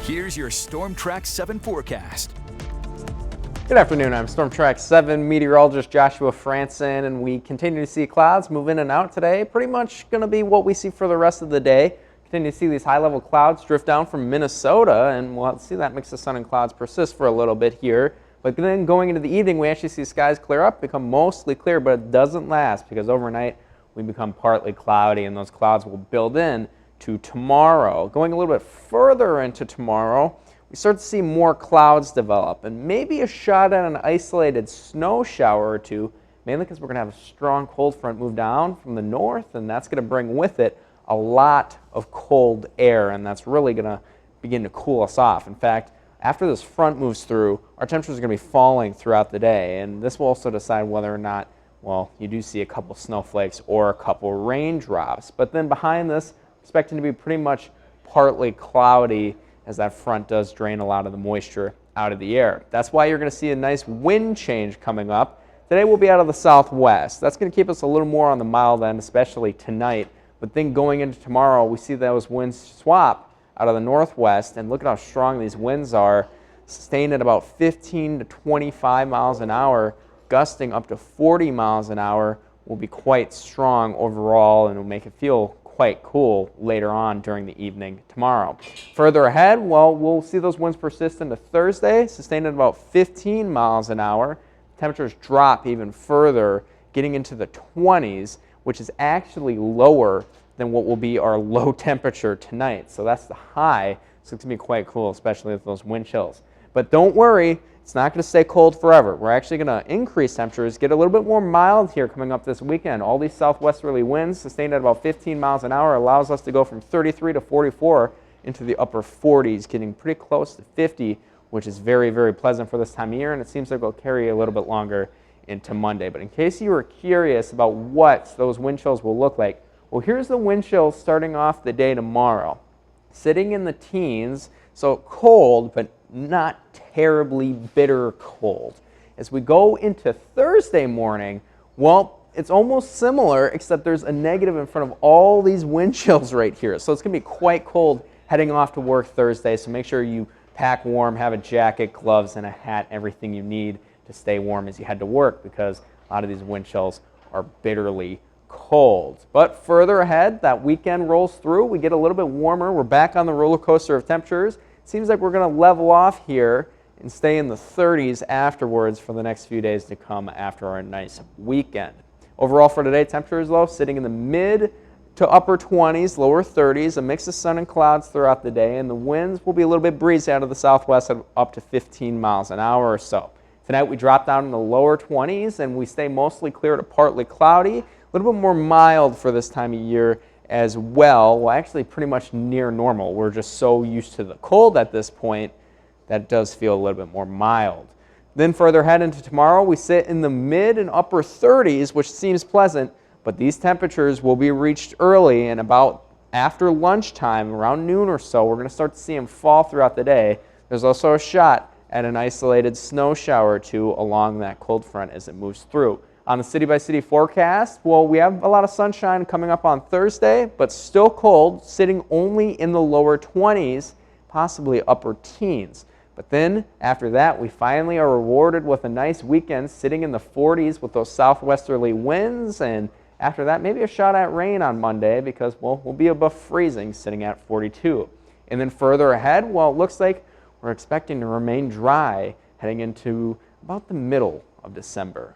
Here's your Storm Track 7 forecast. Good afternoon, I'm Storm Track 7 meteorologist Joshua Franson, and we continue to see clouds move in and out today. Pretty much going to be what we see for the rest of the day. Continue to see these high-level clouds drift down from Minnesota, and we'll see that mix of sun and clouds persist for a little bit here. But then going into the evening, we actually see skies clear up, become mostly clear, but it doesn't last because overnight we become partly cloudy, and those clouds will build in to tomorrow. Going a little bit further into tomorrow, we start to see more clouds develop and maybe a shot at an isolated snow shower or two, mainly because we're going to have a strong cold front move down from the north, and that's going to bring with it a lot of cold air, and that's really going to begin to cool us off. In fact, after this front moves through, our temperatures are going to be falling throughout the day, and this will also decide whether or not, well, you do see a couple snowflakes or a couple raindrops. But then behind this, expecting to be pretty much partly cloudy as that front does drain a lot of the moisture out of the air. That's why you're going to see a nice wind change coming up. Today we'll be out of the southwest. That's going to keep us a little more on the mild end, especially tonight. But then going into tomorrow, we see those winds swap out of the northwest, and look at how strong these winds are, sustained at about 15 to 25 miles an hour, gusting up to 40 miles an hour. Will be quite strong overall, and will make it feel quite cool later on during the evening tomorrow. Further ahead, well, we'll see those winds persist into Thursday, sustained at about 15 miles an hour. Temperatures drop even further, getting into the 20s, which is actually lower than what will be our low temperature tonight. So that's the high, so it's going to be quite cool, especially with those wind chills. But don't worry, it's not going to stay cold forever. We're actually going to increase temperatures, get a little bit more mild here coming up this weekend. All these southwesterly winds sustained at about 15 miles an hour allows us to go from 33 to 44 into the upper 40s, getting pretty close to 50, which is very, very pleasant for this time of year, and it seems like it'll carry a little bit longer into Monday. But in case you were curious about what those wind chills will look like, well, here's the wind chills starting off the day tomorrow. Sitting in the teens, so cold, but not terribly bitter cold. As we go into Thursday morning, well, it's almost similar, except there's a negative in front of all these wind chills right here. So it's going to be quite cold heading off to work Thursday, so make sure you pack warm, have a jacket, gloves, and a hat, everything you need to stay warm as you head to work, because a lot of these wind chills are bitterly cold. But further ahead, that weekend rolls through, we get a little bit warmer, we're back on the roller coaster of temperatures. Seems like we're going to level off here and stay in the 30s afterwards for the next few days to come after our nice weekend. Overall for today, temperatures low, sitting in the mid to upper 20s, lower 30s, a mix of sun and clouds throughout the day, and the winds will be a little bit breezy out of the southwest at up to 15 miles an hour or so. Tonight we drop down in the lower 20s and we stay mostly clear to partly cloudy, a little bit more mild for this time of year as well. Well, actually pretty much near normal. We're just so used to the cold at this point that it does feel a little bit more mild. Then further ahead into tomorrow, we sit in the mid and upper 30s, which seems pleasant, but these temperatures will be reached early, and about after lunchtime, around noon or so, we're going to start to see them fall throughout the day. There's also a shot at an isolated snow shower or two along that cold front as it moves through. On the city-by-city forecast, well, we have a lot of sunshine coming up on Thursday, but still cold, sitting only in the lower 20s, possibly upper teens. But then, after that, we finally are rewarded with a nice weekend, sitting in the 40s with those southwesterly winds, and after that, maybe a shot at rain on Monday because, well, we'll be above freezing, sitting at 42. And then further ahead, well, it looks like we're expecting to remain dry heading into about the middle of December.